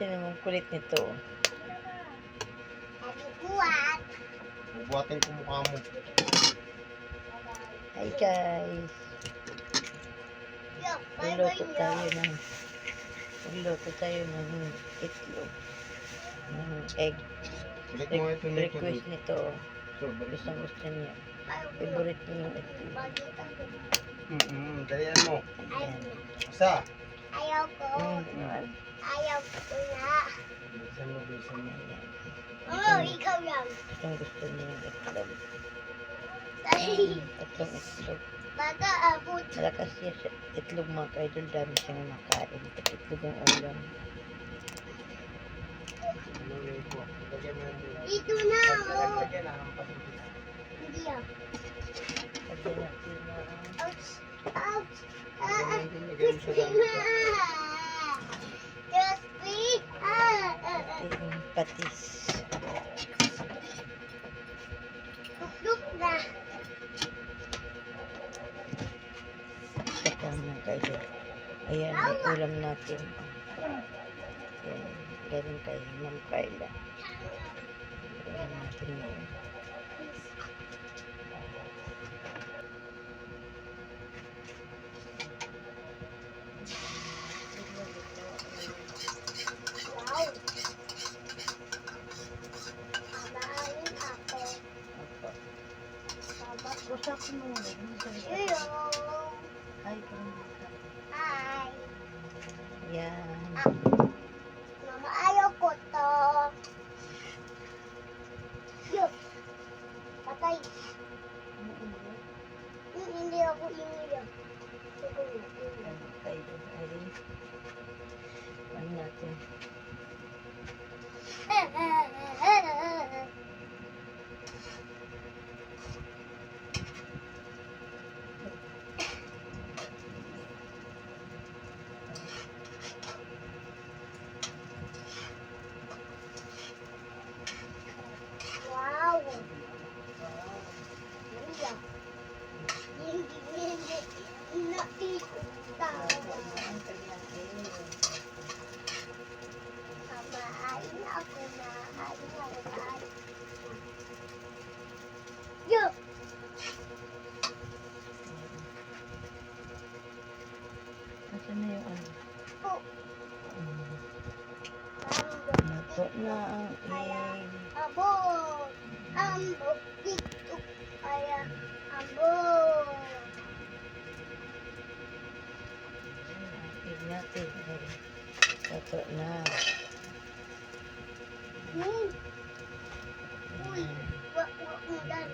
Tinan mo, kulit nito. Buwat. Bubuhatin ko mukha mo. Hi guys. Luluto tayo ng itlog. Ng egg. Balik mo ito nito. Request nito. So, balik Gusto niya. Favorite niya yung itlog. Dalian mo. Ayan. Isa. Ayaw ko. Naman. Ayaw ko na. Bilisan mo, bilisan mo. Oh, ikaw lang. Gusto niya yung itlog. Dahil, Tatlong itlog. baka abot. Malakas siya sa itlog mga kaidol. Dami siyang makain. Itlog ang ulam. Ano yung ko? Lagyan mo yung Ito na, oh. lagyan na. Hindi ah. Lagyan natin na Ouch. Ouch. Lagyan mo sa gamit. Just please. ating patis. Tukluk na. Saka mga kaidol. Ayan, may ulam natin. Ayan, galing kay Ma'am Carla. Ayan natin yun. Wow. Kabain ako. Usap mo. Hello. Ay, kamusta? Hi. Ayan. Mama, ayaw ko to. Yup. Patay. Hindi ako iniyak. Ayan, kaidol. Ayun. Ano natin? Wow. Iyak. Hindi. Nakikita. Kamain ako na. Yup. Nasaan na yung ano? Oh. Nato na ang egg. Ambon. Ambon. Dito. Kaya. Ambon. Egg natin. Nato na. Uy. Wak mo dan.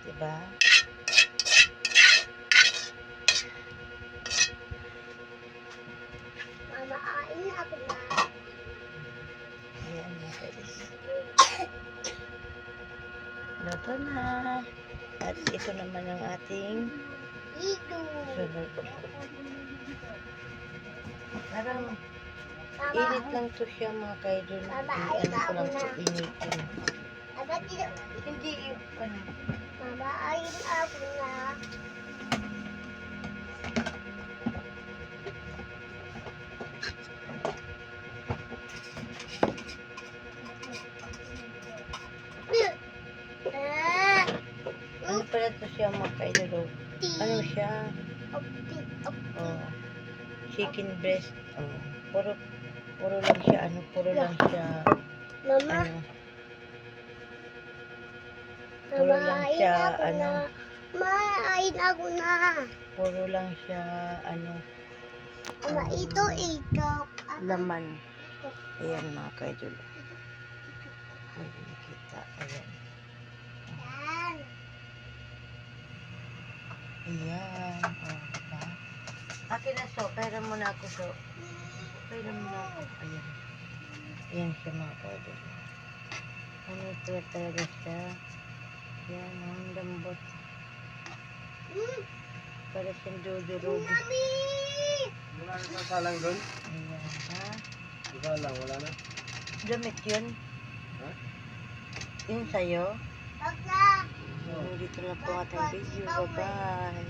Diba? Mamain ako na. Ayan mga guys. Nato na. At ito naman ang ating Dito. sunod. Parang Mama. init lang to siya mga kaidol. Ano ko lang to initin. Agad dito. Hindi ano. Mamain ako na. Ano pala to siya mga kaidol? Ano siya? Oh, chicken breast. Oh, puro lang siya ano, puro lang siya Mama, ano, puro lang mamain siya ako ano, na. Mamain ako na. puro lang siya ano, Mama, ito ikaw. laman. Ayan mga kaidol. Ay, nakita. Ayan. Yan. Ayan. Oh, diba? Akin na so. Pera mo na ako so. Pera mo na ako. Ayan. Ayan siya mga kaidol. Ano ito talaga siya? Ayan. Ang lambot. Para siyang dudurugo. Mami! Wala na salang doon? Ayan. Ha? Wala lang, wala na. Damit yun? Ha? Yun sa'yo? Pagka. Dito na po ating video. Bye-bye.